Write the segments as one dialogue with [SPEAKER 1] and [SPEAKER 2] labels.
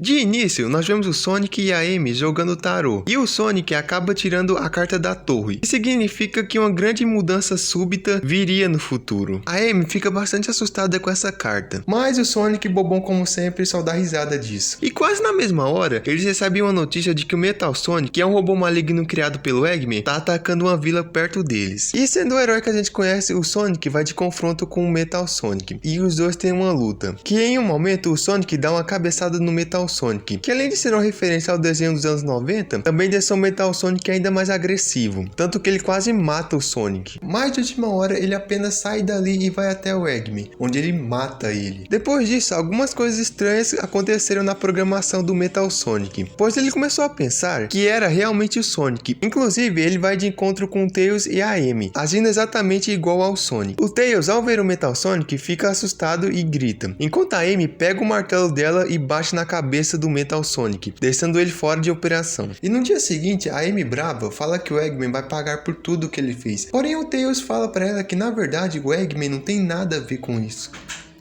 [SPEAKER 1] De início, nós vemos o Sonic e a Amy jogando tarô, e o Sonic acaba tirando a carta da torre, que significa que uma grande mudança súbita viria no futuro. A Amy fica bastante assustada com essa carta, mas o Sonic, bobão como sempre, só dá risada disso. E quase na mesma hora, eles recebem uma notícia de que o Metal Sonic, que é um robô maligno criado pelo Eggman, tá atacando uma vila perto deles. E sendo o herói que a gente conhece, o Sonic vai de confronto com o Metal Sonic, e os dois têm uma luta, que em um momento o Sonic dá uma cabeçada no Metal Sonic, que além de ser uma referência ao desenho dos anos 90, também deixa o Metal Sonic ainda mais agressivo, tanto que ele quase mata o Sonic. Mas de última hora ele apenas sai dali e vai até o Eggman, onde ele mata ele. Depois disso, algumas coisas estranhas aconteceram na programação do Metal Sonic, pois ele começou a pensar que era realmente o Sonic. Inclusive, ele vai de encontro com o Tails e a Amy, agindo exatamente igual ao Sonic. O Tails, ao ver o Metal Sonic, fica assustado e grita, enquanto a Amy pega o martelo dela e bate na cabeça do Metal Sonic, deixando ele fora de operação. E no dia seguinte, a Amy brava fala que o Eggman vai pagar por tudo que ele fez. Porém, o Tails fala pra ela que na verdade o Eggman não tem nada a ver com isso.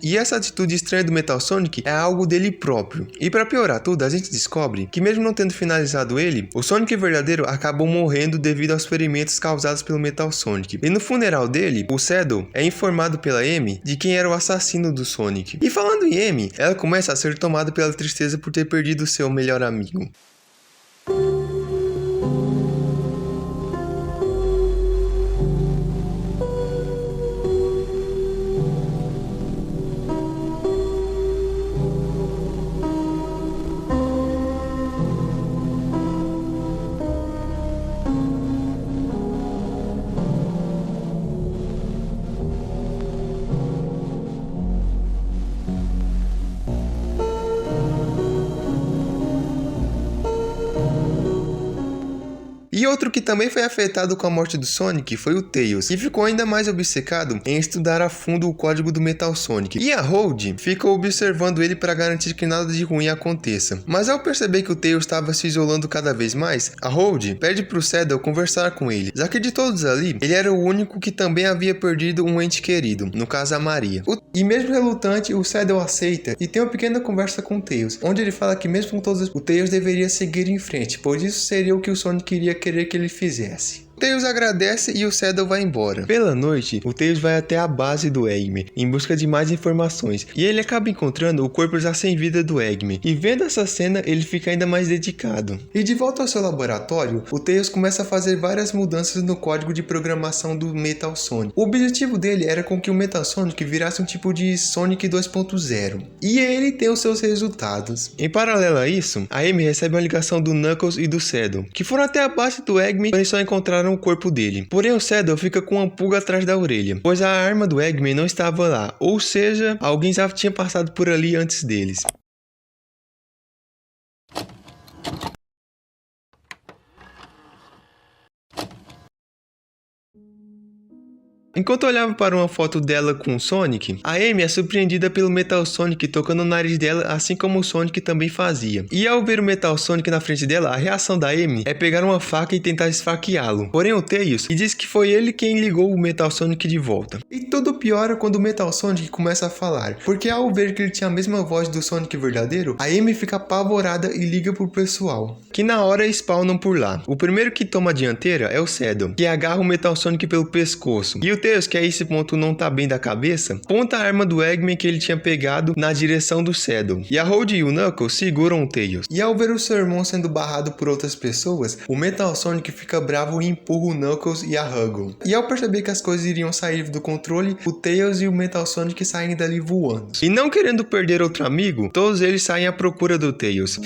[SPEAKER 1] E essa atitude estranha do Metal Sonic é algo dele próprio. E para piorar tudo, a gente descobre que mesmo não tendo finalizado ele, o Sonic verdadeiro acabou morrendo devido aos ferimentos causados pelo Metal Sonic. E no funeral dele, o Shadow é informado pela Amy de quem era o assassino do Sonic. E falando em Amy, ela começa a ser tomada pela tristeza por ter perdido seu melhor amigo. E outro que também foi afetado com a morte do Sonic foi o Tails, que ficou ainda mais obcecado em estudar a fundo o código do Metal Sonic. E a Hold ficou observando ele para garantir que nada de ruim aconteça. Mas ao perceber que o Tails estava se isolando cada vez mais, a Hold pede pro Shadow conversar com ele, já que de todos ali, ele era o único que também havia perdido um ente querido, no caso a Maria. E mesmo relutante, o Shadow aceita e tem uma pequena conversa com o Tails, onde ele fala que mesmo com todos, o Tails deveria seguir em frente, pois isso seria o que o Sonic queria que ele fizesse. O Tails agradece e o Shadow vai embora. Pela noite, o Tails vai até a base do Eggman, em busca de mais informações, e ele acaba encontrando o corpo já sem vida do Eggman, e vendo essa cena, ele fica ainda mais dedicado. E de volta ao seu laboratório, o Tails começa a fazer várias mudanças no código de programação do Metal Sonic. O objetivo dele era com que o Metal Sonic virasse um tipo de Sonic 2.0, e ele tem os seus resultados. Em paralelo a isso, a Amy recebe uma ligação do Knuckles e do Shadow, que foram até a base do Eggman e só encontraram o corpo dele. Porém, o Shadow fica com uma pulga atrás da orelha, pois a arma do Eggman não estava lá, ou seja, alguém já tinha passado por ali antes deles. Enquanto olhava para uma foto dela com o Sonic, a Amy é surpreendida pelo Metal Sonic tocando o nariz dela, assim como o Sonic também fazia. E ao ver o Metal Sonic na frente dela, a reação da Amy é pegar uma faca e tentar esfaqueá-lo. Porém o Tails diz que foi ele quem ligou o Metal Sonic de volta. E tudo piora quando o Metal Sonic começa a falar, porque ao ver que ele tinha a mesma voz do Sonic verdadeiro, a Amy fica apavorada e liga pro pessoal, que na hora spawnam por lá. O primeiro que toma a dianteira é o Shadow, que agarra o Metal Sonic pelo pescoço. E o Tails, que a esse ponto não tá bem da cabeça, aponta a arma do Eggman que ele tinha pegado na direção do Shadow. E a Hold e o Knuckles seguram o Tails. E ao ver o seu irmão sendo barrado por outras pessoas, o Metal Sonic fica bravo e empurra o Knuckles e a Huggle. E ao perceber que as coisas iriam sair do controle, o Tails e o Metal Sonic saem dali voando. E não querendo perder outro amigo, todos eles saem à procura do Tails.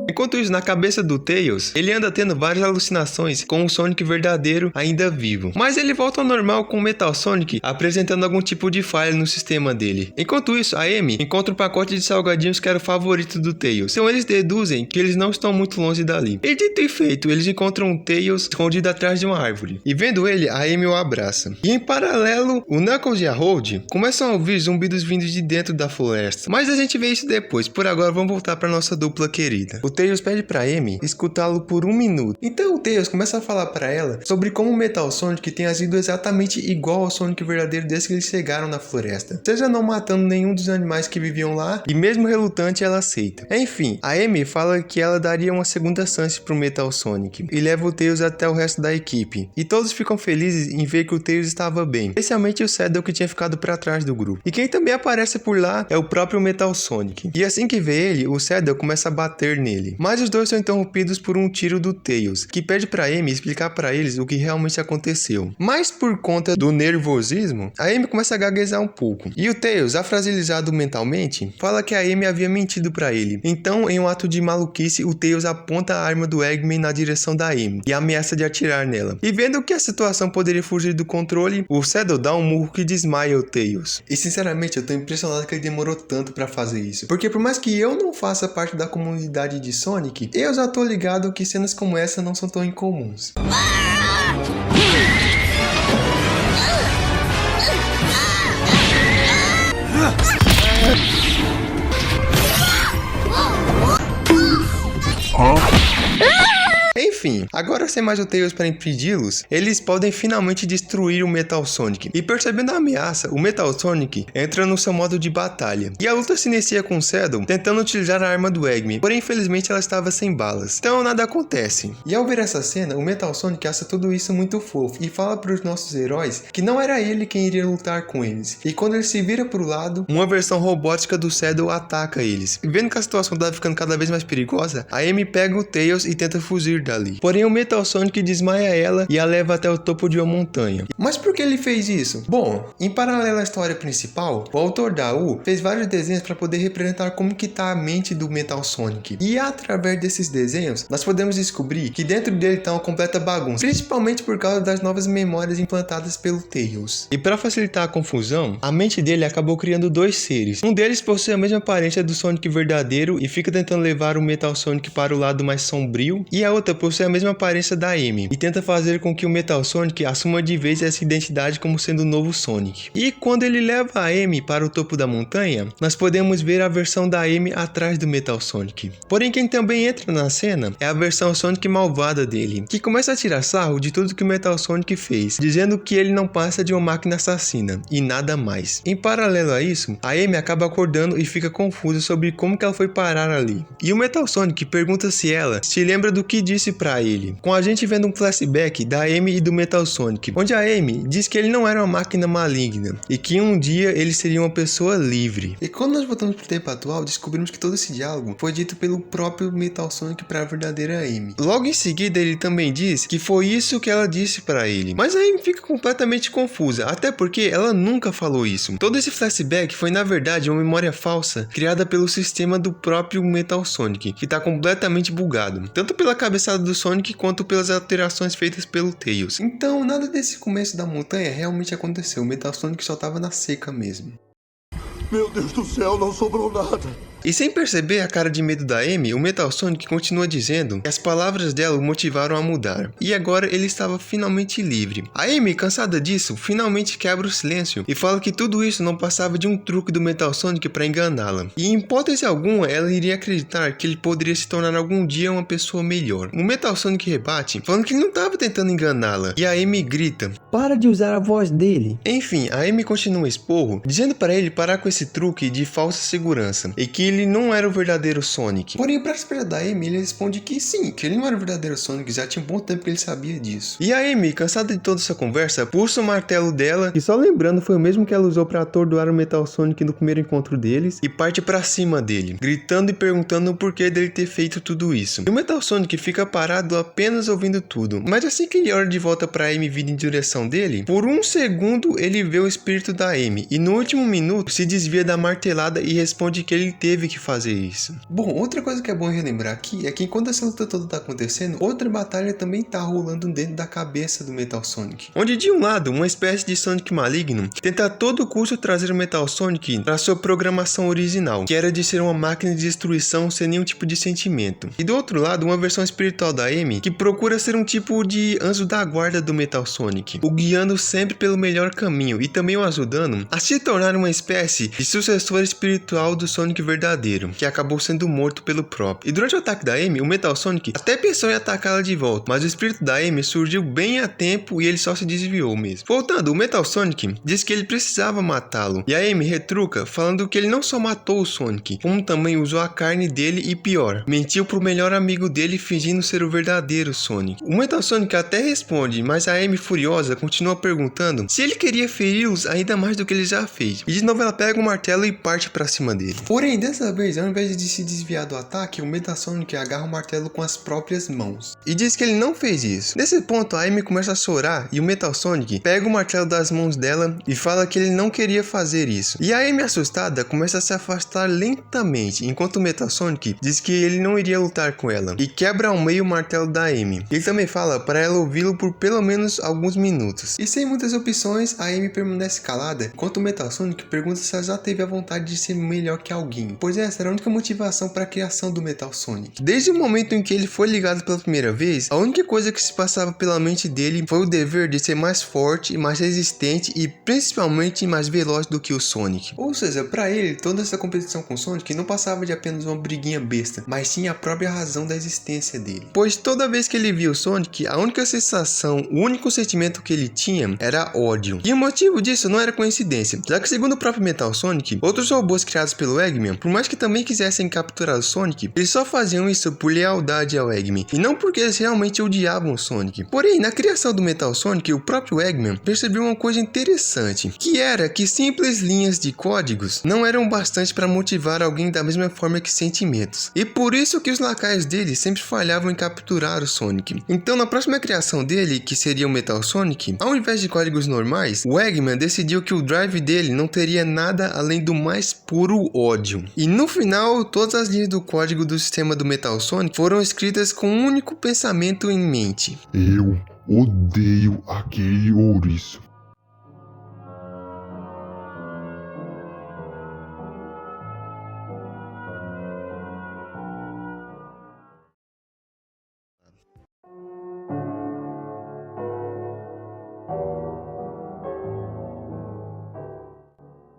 [SPEAKER 1] Enquanto isso, na cabeça do Tails, ele anda tendo várias alucinações com o Sonic verdadeiro ainda vivo. Mas ele volta ao normal com o Metal Sonic apresentando algum tipo de falha no sistema dele. Enquanto isso, a Amy encontra um pacote de salgadinhos que era o favorito do Tails. Então eles deduzem que eles não estão muito longe dali. E dito e feito, eles encontram o Tails escondido atrás de uma árvore. E vendo ele, a Amy o abraça. E em paralelo, o Knuckles e a Hold começam a ouvir zumbidos vindos de dentro da floresta. Mas a gente vê isso depois. Por agora, vamos voltar para nossa dupla querida. O Tails Tails pede pra Amy escutá-lo por 1 minuto. Então o Tails começa a falar pra ela sobre como o Metal Sonic tem agido exatamente igual ao Sonic verdadeiro desde que eles chegaram na floresta, seja não matando nenhum dos animais que viviam lá, e mesmo relutante ela aceita. Enfim, a Amy fala que ela daria uma segunda chance pro Metal Sonic e leva o Tails até o resto da equipe, e todos ficam felizes em ver que o Tails estava bem, especialmente o Shadow, que tinha ficado pra trás do grupo. E quem também aparece por lá é o próprio Metal Sonic, e assim que vê ele, o Shadow começa a bater nele, mas os dois são interrompidos por um tiro do Tails, que pede pra Amy explicar pra eles o que realmente aconteceu. Mas por conta do nervosismo, a Amy começa a gaguejar um pouco, e o Tails, afragilizado mentalmente, fala que a Amy havia mentido pra ele. Então, em um ato de maluquice, o Tails aponta a arma do Eggman na direção da Amy e ameaça de atirar nela. E vendo que a situação poderia fugir do controle, o Shadow dá um murro que desmaia o Tails. E sinceramente, eu tô impressionado que ele demorou tanto pra fazer isso, porque por mais que eu não faça parte da comunidade de Sonic, eu já tô ligado que cenas como essa não são tão incomuns. Enfim, agora sem mais o Tails para impedi-los, eles podem finalmente destruir o Metal Sonic. E percebendo a ameaça, o Metal Sonic entra no seu modo de batalha. E a luta se inicia com o Shadow tentando utilizar a arma do Eggman, porém infelizmente ela estava sem balas. Então nada acontece. E ao ver essa cena, o Metal Sonic acha tudo isso muito fofo e fala para os nossos heróis que não era ele quem iria lutar com eles. E quando ele se vira para o lado, uma versão robótica do Shadow ataca eles. E vendo que a situação estava ficando cada vez mais perigosa, a Amy pega o Tails e tenta fugir dali. Porém o Metal Sonic desmaia ela e a leva até o topo de uma montanha. Mas por que ele fez isso? Bom, em paralelo à história principal, o autor da U fez vários desenhos para poder representar como que tá a mente do Metal Sonic. E através desses desenhos, nós podemos descobrir que dentro dele tá uma completa bagunça, principalmente por causa das novas memórias implantadas pelo Tails. E para facilitar a confusão, a mente dele acabou criando dois seres. Um deles possui a mesma aparência do Sonic verdadeiro e fica tentando levar o Metal Sonic para o lado mais sombrio, e a outra possui a mesma aparência da Amy e tenta fazer com que o Metal Sonic assuma de vez essa identidade como sendo o novo Sonic. E quando ele leva a Amy para o topo da montanha, nós podemos ver a versão da Amy atrás do Metal Sonic. Porém quem também entra na cena é a versão Sonic malvada dele, que começa a tirar sarro de tudo que o Metal Sonic fez, dizendo que ele não passa de uma máquina assassina e nada mais. Em paralelo a isso, a Amy acaba acordando e fica confusa sobre como que ela foi parar ali. E o Metal Sonic pergunta se ela se lembra do que disse pra ele, com a gente vendo um flashback da Amy e do Metal Sonic, onde a Amy diz que ele não era uma máquina maligna e que um dia ele seria uma pessoa livre. E quando nós voltamos pro tempo atual, descobrimos que todo esse diálogo foi dito pelo próprio Metal Sonic para a verdadeira Amy. Logo em seguida ele também diz que foi isso que ela disse para ele, mas a Amy fica completamente confusa, até porque ela nunca falou isso. Todo esse flashback foi na verdade uma memória falsa criada pelo sistema do próprio Metal Sonic, que está completamente bugado, tanto pela cabeçada do Sonic quanto pelas alterações feitas pelo Tails. Então nada desse começo da montanha realmente aconteceu, o Metal Sonic só estava na seca mesmo.
[SPEAKER 2] Meu Deus do céu, não sobrou nada.
[SPEAKER 1] E sem perceber a cara de medo da Amy, o Metal Sonic continua dizendo que as palavras dela o motivaram a mudar. E agora ele estava finalmente livre. A Amy, cansada disso, finalmente quebra o silêncio e fala que tudo isso não passava de um truque do Metal Sonic para enganá-la. E em hipótese alguma, ela iria acreditar que ele poderia se tornar algum dia uma pessoa melhor. O Metal Sonic rebate, falando que ele não estava tentando enganá-la. E a Amy grita: "Para de usar a voz dele." Enfim, a Amy continua esporro, dizendo para ele parar com esse truque de falsa segurança e que ele não era o verdadeiro Sonic. Porém, para surpresa da Amy, ele responde que sim, que ele não era o verdadeiro Sonic, já tinha um bom tempo que ele sabia disso. E a Amy, cansada de toda essa conversa, puxa o martelo dela, que só lembrando foi o mesmo que ela usou para atordoar o Metal Sonic no primeiro encontro deles, e parte para cima dele, gritando e perguntando o porquê dele ter feito tudo isso. E o Metal Sonic fica parado apenas ouvindo tudo, mas assim que ele olha de volta para Amy vindo em direção dele, por um segundo ele vê o espírito da Amy, e no último minuto se desvia da martelada e responde que ele teve que fazer isso. Bom, outra coisa que é bom relembrar aqui é que enquanto essa luta toda tá acontecendo, outra batalha também tá rolando dentro da cabeça do Metal Sonic. Onde de um lado, uma espécie de Sonic maligno tenta a todo custo trazer o Metal Sonic para sua programação original, que era de ser uma máquina de destruição sem nenhum tipo de sentimento. E do outro lado, uma versão espiritual da Amy que procura ser um tipo de anjo da guarda do Metal Sonic, o guiando sempre pelo melhor caminho e também o ajudando a se tornar uma espécie de sucessor espiritual do Sonic verdadeiro, verdadeiro, que acabou sendo morto pelo próprio. E durante o ataque da Amy, o Metal Sonic até pensou em atacá-la de volta, mas o espírito da Amy surgiu bem a tempo e ele só se desviou mesmo. Voltando, o Metal Sonic diz que ele precisava matá-lo, e a Amy retruca falando que ele não só matou o Sonic, como também usou a carne dele e pior, mentiu pro melhor amigo dele fingindo ser o verdadeiro Sonic. O Metal Sonic até responde, mas a Amy furiosa continua perguntando se ele queria feri-los ainda mais do que ele já fez. E de novo ela pega o martelo e parte pra cima dele. Porém, dessa vez, ao invés de se desviar do ataque, o Metal Sonic agarra o martelo com as próprias mãos. E diz que ele não fez isso. Nesse ponto, a Amy começa a chorar e o Metal Sonic pega o martelo das mãos dela e fala que ele não queria fazer isso. E a Amy, assustada, começa a se afastar lentamente, enquanto o Metal Sonic diz que ele não iria lutar com ela e quebra ao meio o martelo da Amy. Ele também fala para ela ouvi-lo por pelo menos alguns minutos. E sem muitas opções, a Amy permanece calada, enquanto o Metal Sonic pergunta se ela já teve a vontade de ser melhor que alguém, pois essa era a única motivação para a criação do Metal Sonic. Desde o momento em que ele foi ligado pela primeira vez, a única coisa que se passava pela mente dele foi o dever de ser mais forte, mais resistente e principalmente mais veloz do que o Sonic. Ou seja, para ele, toda essa competição com o Sonic não passava de apenas uma briguinha besta, mas sim a própria razão da existência dele. Pois toda vez que ele via o Sonic, a única sensação, o único sentimento que ele tinha era ódio. E o motivo disso não era coincidência, já que segundo o próprio Metal Sonic, outros robôs criados pelo Eggman, por mais que também quisessem capturar o Sonic, eles só faziam isso por lealdade ao Eggman, e não porque eles realmente odiavam o Sonic. Porém, na criação do Metal Sonic, o próprio Eggman percebeu uma coisa interessante, que era que simples linhas de códigos não eram bastante para motivar alguém da mesma forma que sentimentos, e por isso que os lacaios dele sempre falhavam em capturar o Sonic. Então, na próxima criação dele, que seria o Metal Sonic, ao invés de códigos normais, o Eggman decidiu que o drive dele não teria nada além do mais puro ódio. E no final, todas as linhas do código do sistema do Metal Sonic foram escritas com um único pensamento em mente:
[SPEAKER 2] Eu odeio aquele ouriço.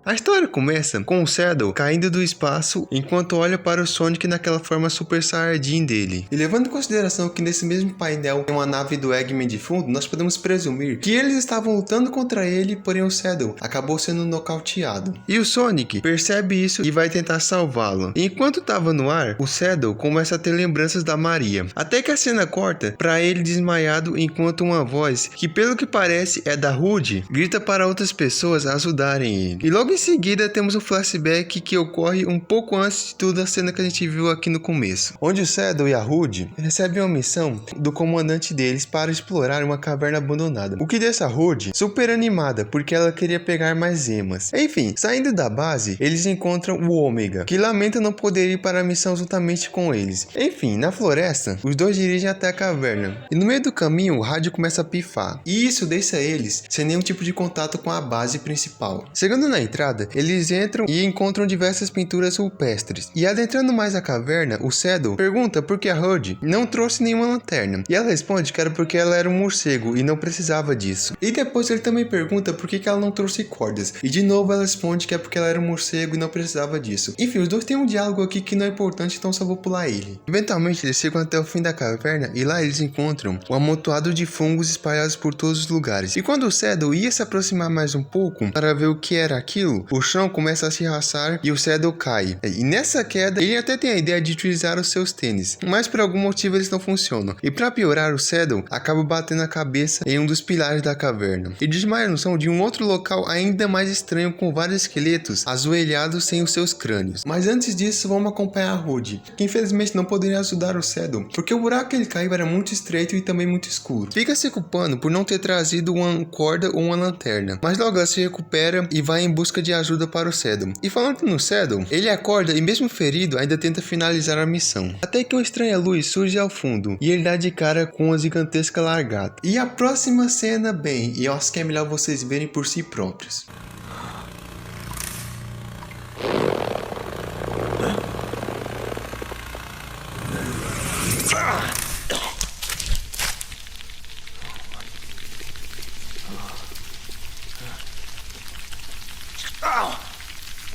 [SPEAKER 1] A história começa com o Shadow caindo do espaço enquanto olha para o Sonic naquela forma Super Saiyajin dele. E levando em consideração que nesse mesmo painel tem uma nave do Eggman de fundo, nós podemos presumir que eles estavam lutando contra ele, porém o Shadow acabou sendo nocauteado. E o Sonic percebe isso e vai tentar salvá-lo. E enquanto estava no ar, o Shadow começa a ter lembranças da Maria. Até que a cena corta para ele desmaiado enquanto uma voz, que pelo que parece é da Rude, grita para outras pessoas ajudarem ele. E logo em seguida temos um flashback que ocorre um pouco antes de toda a cena que a gente viu aqui no começo, onde o Shadow e a Rude recebem uma missão do comandante deles para explorar uma caverna abandonada, o que deixa a Rude super animada porque ela queria pegar mais gemas. Enfim, saindo da base, eles encontram o Ômega, que lamenta não poder ir para a missão juntamente com eles. Enfim, na floresta, os dois dirigem até a caverna, e no meio do caminho o rádio começa a pifar, e isso deixa eles sem nenhum tipo de contato com a base principal. Chegando na entrada, eles entram e encontram diversas pinturas rupestres. E adentrando mais a caverna, o Shadow pergunta por que a Rude não trouxe nenhuma lanterna. E ela responde que era porque ela era um morcego e não precisava disso. E depois ele também pergunta por que ela não trouxe cordas. E de novo ela responde que é porque ela era um morcego e não precisava disso. Enfim, os dois têm um diálogo aqui que não é importante, então só vou pular ele. Eventualmente eles chegam até o fim da caverna e lá eles encontram um amontoado de fungos espalhados por todos os lugares. E quando o Shadow ia se aproximar mais um pouco para ver o que era aquilo, o chão começa a se rachar e o Shadow cai. E nessa queda, ele até tem a ideia de utilizar os seus tênis, mas por algum motivo eles não funcionam. E para piorar, o Shadow acaba batendo a cabeça em um dos pilares da caverna e desmaia no chão de um outro local ainda mais estranho, com vários esqueletos ajoelhados sem os seus crânios. Mas antes disso, vamos acompanhar a Rude, que infelizmente não poderia ajudar o Shadow, porque o buraco que ele caiu era muito estreito e também muito escuro. Fica se culpando por não ter trazido uma corda ou uma lanterna, mas logo ela se recupera e vai em busca de ajuda para o Shadow. E falando no Shadow, ele acorda e mesmo ferido ainda tenta finalizar a missão. Até que uma estranha luz surge ao fundo e ele dá de cara com uma gigantesca largata. E a próxima cena, bem, e eu acho que é melhor vocês verem por si próprios.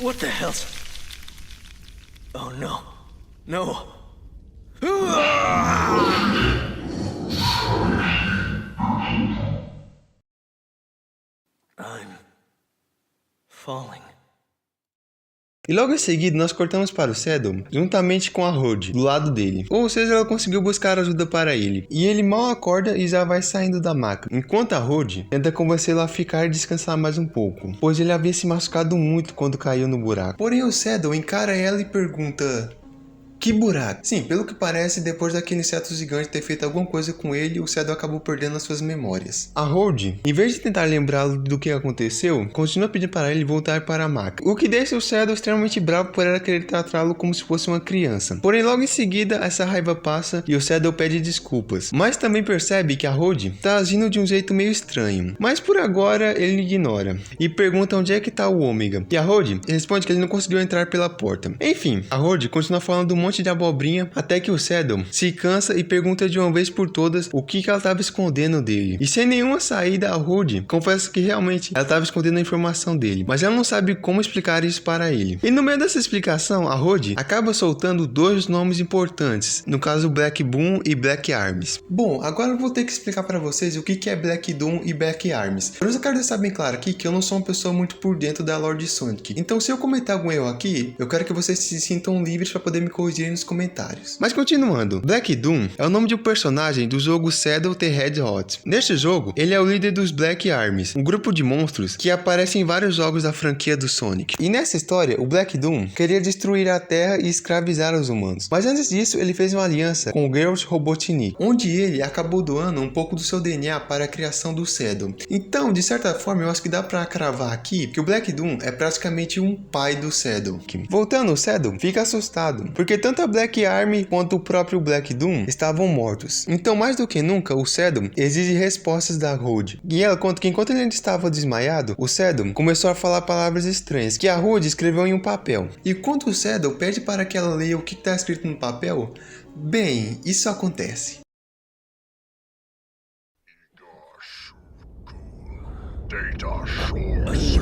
[SPEAKER 3] What the hell's... no. No. I'm falling.
[SPEAKER 1] E logo em seguida nós cortamos para o Shadow juntamente com a Rhodes do lado dele. Ou seja, ela conseguiu buscar ajuda para ele. E ele mal acorda e já vai saindo da maca. Enquanto a Rhodes tenta convencê-lo a ficar e descansar mais um pouco, pois ele havia se machucado muito quando caiu no buraco. Porém o Shadow encara ela e pergunta: que buraco? Sim, pelo que parece, depois daquele inseto gigante ter feito alguma coisa com ele, o Shadow acabou perdendo as suas memórias. A Rhodes, em vez de tentar lembrá-lo do que aconteceu, continua pedindo para ele voltar para a maca, o que deixa o Shadow extremamente bravo por ela querer tratá-lo como se fosse uma criança. Porém, logo em seguida, essa raiva passa e o Shadow pede desculpas, mas também percebe que a Rhodes está agindo de um jeito meio estranho. Mas por agora, ele ignora e pergunta onde é que está o Ômega. E a Rhodes responde que ele não conseguiu entrar pela porta. Enfim, a Rhodes continua falando um monte de abobrinha até que o Shadow se cansa e pergunta de uma vez por todas o que ela estava escondendo dele. E sem nenhuma saída, a Rhodes confessa que realmente ela estava escondendo a informação dele, mas ela não sabe como explicar isso para ele. E no meio dessa explicação, a Rhodes acaba soltando dois nomes importantes, no caso Black Boom e Black Arms. Bom, agora eu vou ter que explicar para vocês o que é Black Doom e Black Arms. Eu só quero deixar bem claro aqui que eu não sou uma pessoa muito por dentro da lore de Sonic, então se eu cometer algum erro aqui, eu quero que vocês se sintam livres para poder me corrigir nos comentários. Mas continuando, Black Doom é o nome de um personagem do jogo Shadow the Hedgehog. Neste jogo, ele é o líder dos Black Arms, um grupo de monstros que aparece em vários jogos da franquia do Sonic. E nessa história, o Black Doom queria destruir a Terra e escravizar os humanos. Mas antes disso, ele fez uma aliança com o Girls Robotnik, onde ele acabou doando um pouco do seu DNA para a criação do Shadow. Então, de certa forma, eu acho que dá para cravar aqui que o Black Doom é praticamente um pai do Shadow. Voltando, o Shadow fica assustado, porque tanto a Black Army quanto o próprio Black Doom estavam mortos. Então, mais do que nunca, o Shadow exige respostas da Rhodes. E ela conta que enquanto ele ainda estava desmaiado, o Shadow começou a falar palavras estranhas que a Rhodes escreveu em um papel. E quando o Shadow pede para que ela leia o que está escrito no papel, bem, isso acontece.
[SPEAKER 2] Data source.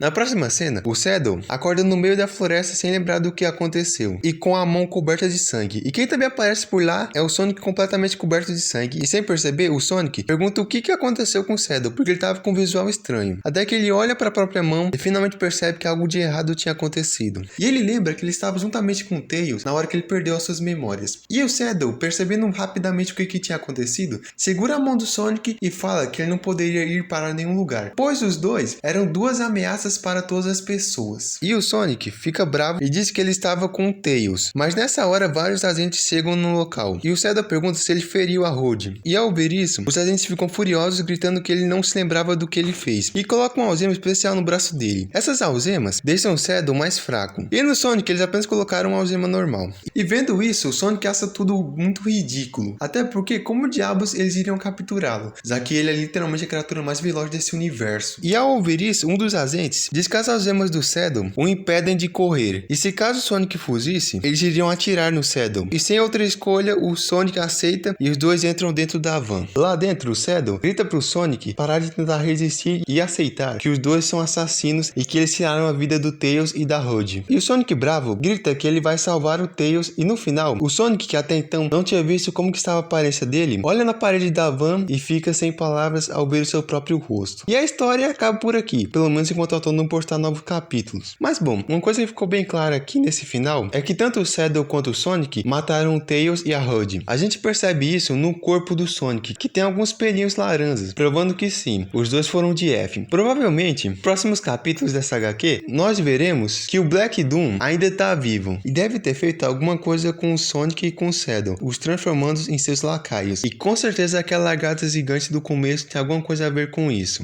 [SPEAKER 1] Na próxima cena, o Shadow acorda no meio da floresta sem lembrar do que aconteceu e com a mão coberta de sangue. E quem também aparece por lá é o Sonic completamente coberto de sangue. E sem perceber, o Sonic pergunta o que aconteceu com o Shadow, porque ele estava com um visual estranho. Até que ele olha para a própria mão e finalmente percebe que algo de errado tinha acontecido. E ele lembra que ele estava juntamente com o Tails na hora que ele perdeu as suas memórias. E o Shadow, percebendo rapidamente o que tinha acontecido, segura a mão do Sonic e fala que ele não poderia ir para nenhum lugar, pois os dois eram duas ameaças para todas as pessoas. E o Sonic fica bravo e diz que ele estava com o Tails, mas nessa hora vários agentes chegam no local e o Shadow pergunta se ele feriu a Rhodes. E ao ver isso, os agentes ficam furiosos gritando que ele não se lembrava do que ele fez e colocam uma algema especial no braço dele. Essas algemas deixam o Shadow mais fraco e no Sonic eles apenas colocaram uma algema normal. E vendo isso, o Sonic acha tudo muito ridículo, até porque como diabos eles iriam capturá-lo, já que ele é literalmente a criatura mais veloz desse universo. E ao ouvir isso, um dos agentes diz que as algemas do Shadow o impedem de correr, e se caso o Sonic fugisse, eles iriam atirar no Shadow. E sem outra escolha, o Sonic aceita e os dois entram dentro da van. Lá dentro, o Shadow grita pro Sonic parar de tentar resistir e aceitar que os dois são assassinos e que eles tiraram a vida do Tails e da Rhodes. E o Sonic bravo grita que ele vai salvar o Tails e no final, o Sonic, que até então não tinha visto como que estava a aparência dele, olha na parede da van e fica sem palavras ao ver o seu próprio rosto. E a história acaba por aqui, pelo menos enquanto o autor não postar novos capítulos. Mas bom, uma coisa que ficou bem clara aqui nesse final é que tanto o Shadow quanto o Sonic mataram o Tails e a Rhodes. A gente percebe isso no corpo do Sonic, que tem alguns pelinhos laranjas, provando que sim, os dois foram de F. Provavelmente, nos próximos capítulos dessa HQ, nós veremos que o Black Doom ainda está vivo e deve ter feito alguma coisa com o Sonic e com o Shadow, os transformando em seus lacaios. E com certeza aquela lagarta gigante do começo tem alguma coisa a ver com isso.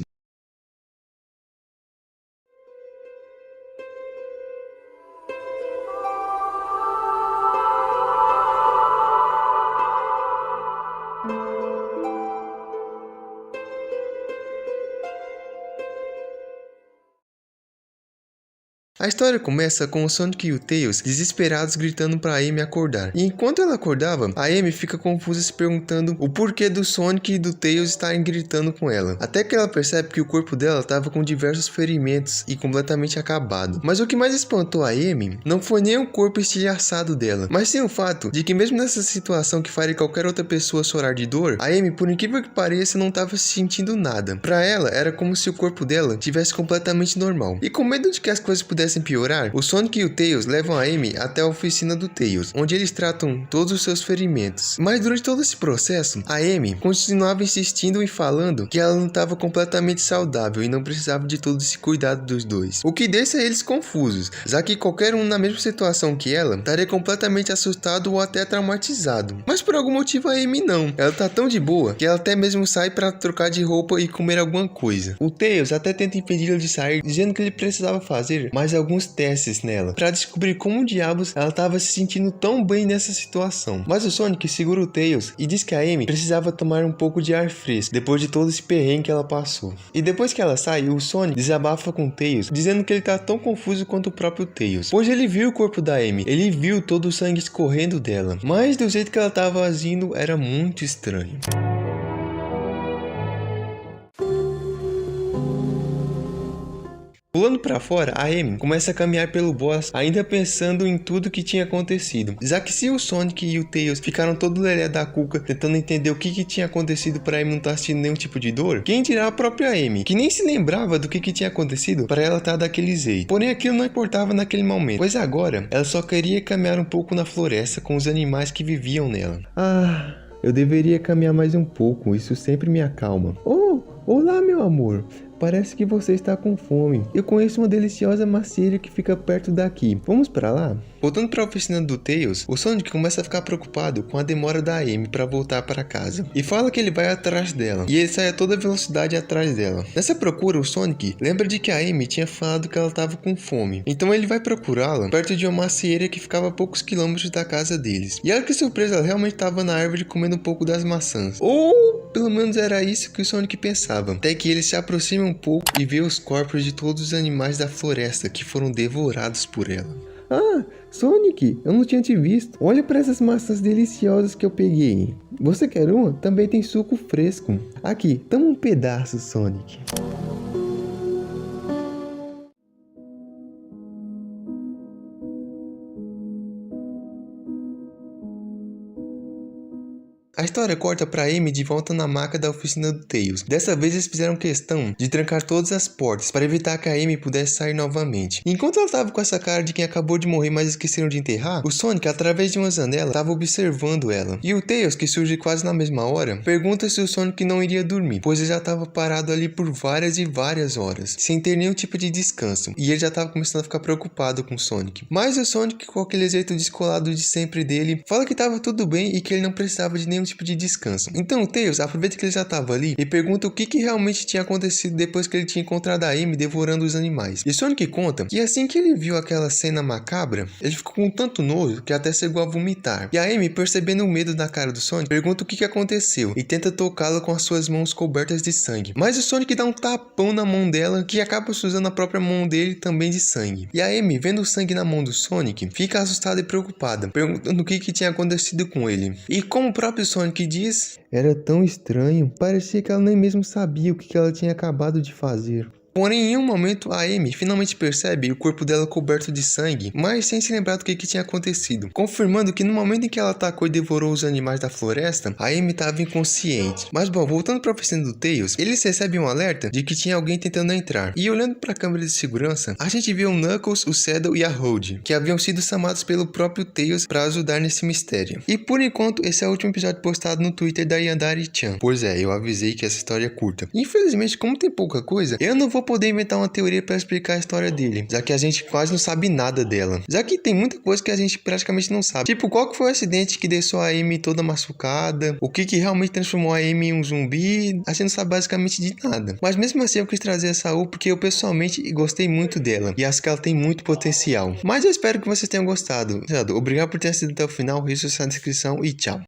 [SPEAKER 1] A história começa com o Sonic e o Tails desesperados gritando pra Amy acordar. E enquanto ela acordava, a Amy fica confusa se perguntando o porquê do Sonic e do Tails estarem gritando com ela. Até que ela percebe que o corpo dela estava com diversos ferimentos e completamente acabado. Mas o que mais espantou a Amy não foi nem o corpo estilhaçado dela, mas sim o fato de que mesmo nessa situação que faria qualquer outra pessoa chorar de dor, a Amy, por incrível que pareça, não estava sentindo nada. Pra ela, era como se o corpo dela tivesse completamente normal. E com medo de que as coisas pudessem piorar, o Sonic e o Tails levam a Amy até a oficina do Tails, onde eles tratam todos os seus ferimentos. Mas durante todo esse processo, a Amy continuava insistindo e falando que ela não estava completamente saudável e não precisava de todo esse cuidado dos dois. O que deixa eles confusos, já que qualquer um na mesma situação que ela estaria completamente assustado ou até traumatizado. Mas por algum motivo a Amy não. Ela tá tão de boa que ela até mesmo sai para trocar de roupa e comer alguma coisa. O Tails até tenta impedi-la de sair, dizendo que ele precisava fazer mais alguns testes nela, para descobrir como diabos ela estava se sentindo tão bem nessa situação. Mas o Sonic segura o Tails e diz que a Amy precisava tomar um pouco de ar fresco, depois de todo esse perrengue que ela passou. E depois que ela sai, o Sonic desabafa com o Tails, dizendo que ele tá tão confuso quanto o próprio Tails, pois ele viu o corpo da Amy, ele viu todo o sangue escorrendo dela, mas do jeito que ela estava agindo era muito estranho. Pulando pra fora, a Amy começa a caminhar pelo boss, ainda pensando em tudo que tinha acontecido. Já que se o Sonic e o Tails ficaram todo lelé da cuca, tentando entender o que tinha acontecido pra Amy não estar sentindo nenhum tipo de dor, quem dirá a própria Amy, que nem se lembrava do que tinha acontecido pra ela estar daquele jeito. Porém, aquilo não importava naquele momento, pois agora ela só queria caminhar um pouco na floresta com os animais que viviam nela. Eu deveria caminhar mais um pouco, isso sempre me acalma. Oh, olá meu amor. Parece que você está com fome. Eu conheço uma deliciosa macieira que fica perto daqui. Vamos pra lá? Voltando para a oficina do Tails, o Sonic começa a ficar preocupado com a demora da Amy para voltar para casa. E fala que ele vai atrás dela. E ele sai a toda velocidade atrás dela. Nessa procura, o Sonic lembra de que a Amy tinha falado que ela estava com fome. Então ele vai procurá-la perto de uma macieira que ficava a poucos quilômetros da casa deles. E olha que surpresa, ela realmente estava na árvore comendo um pouco das maçãs. Ou pelo menos era isso que o Sonic pensava. Até que ele se aproxima um pouco e vê os corpos de todos os animais da floresta que foram devorados por ela. Sonic, eu não tinha te visto. Olha para essas maçãs deliciosas que eu peguei. Você quer uma? Também tem suco fresco. Aqui, toma um pedaço, Sonic. A história corta pra Amy de volta na maca da oficina do Tails. Dessa vez eles fizeram questão de trancar todas as portas para evitar que a Amy pudesse sair novamente. Enquanto ela estava com essa cara de quem acabou de morrer mas esqueceram de enterrar, o Sonic, através de uma janela, estava observando ela. E o Tails, que surge quase na mesma hora, pergunta se o Sonic não iria dormir, pois ele já estava parado ali por várias e várias horas, sem ter nenhum tipo de descanso. E ele já estava começando a ficar preocupado com o Sonic. Mas o Sonic, com aquele jeito descolado de sempre dele, fala que estava tudo bem e que ele não precisava de nenhum tipo de descanso. Então o Tails aproveita que ele já estava ali e pergunta o que realmente tinha acontecido depois que ele tinha encontrado a Amy devorando os animais. E Sonic conta que assim que ele viu aquela cena macabra, ele ficou com tanto nojo que até chegou a vomitar. E a Amy, percebendo o medo na cara do Sonic, pergunta o que aconteceu e tenta tocá-lo com as suas mãos cobertas de sangue. Mas o Sonic dá um tapão na mão dela que acaba sujando a própria mão dele também de sangue. E a Amy, vendo o sangue na mão do Sonic, fica assustada e preocupada, perguntando o que tinha acontecido com ele. E como o próprio Sonic diz, era tão estranho, parecia que ela nem mesmo sabia o que ela tinha acabado de fazer. Porém, em um momento, a Amy finalmente percebe o corpo dela coberto de sangue, mas sem se lembrar do que tinha acontecido, confirmando que no momento em que ela atacou e devorou os animais da floresta, a Amy estava inconsciente. Mas bom, voltando para a oficina do Tails, eles recebem um alerta de que tinha alguém tentando entrar. E olhando para a câmera de segurança, a gente vê o Knuckles, o Shadow e a Road, que haviam sido chamados pelo próprio Tails para ajudar nesse mistério. E por enquanto, esse é o último episódio postado no Twitter da Yandere-chan. Pois é, eu avisei que essa história é curta. Infelizmente, como tem pouca coisa, eu não vou poder inventar uma teoria para explicar a história dele, já que a gente quase não sabe nada dela. Já que tem muita coisa que a gente praticamente não sabe. Tipo, qual que foi o acidente que deixou a Amy toda machucada? O que realmente transformou a Amy em um zumbi? A gente não sabe basicamente de nada. Mas mesmo assim eu quis trazer essa U porque eu pessoalmente gostei muito dela. E acho que ela tem muito potencial. Mas eu espero que vocês tenham gostado. Obrigado por ter assistido até o final. Isso está na descrição e tchau.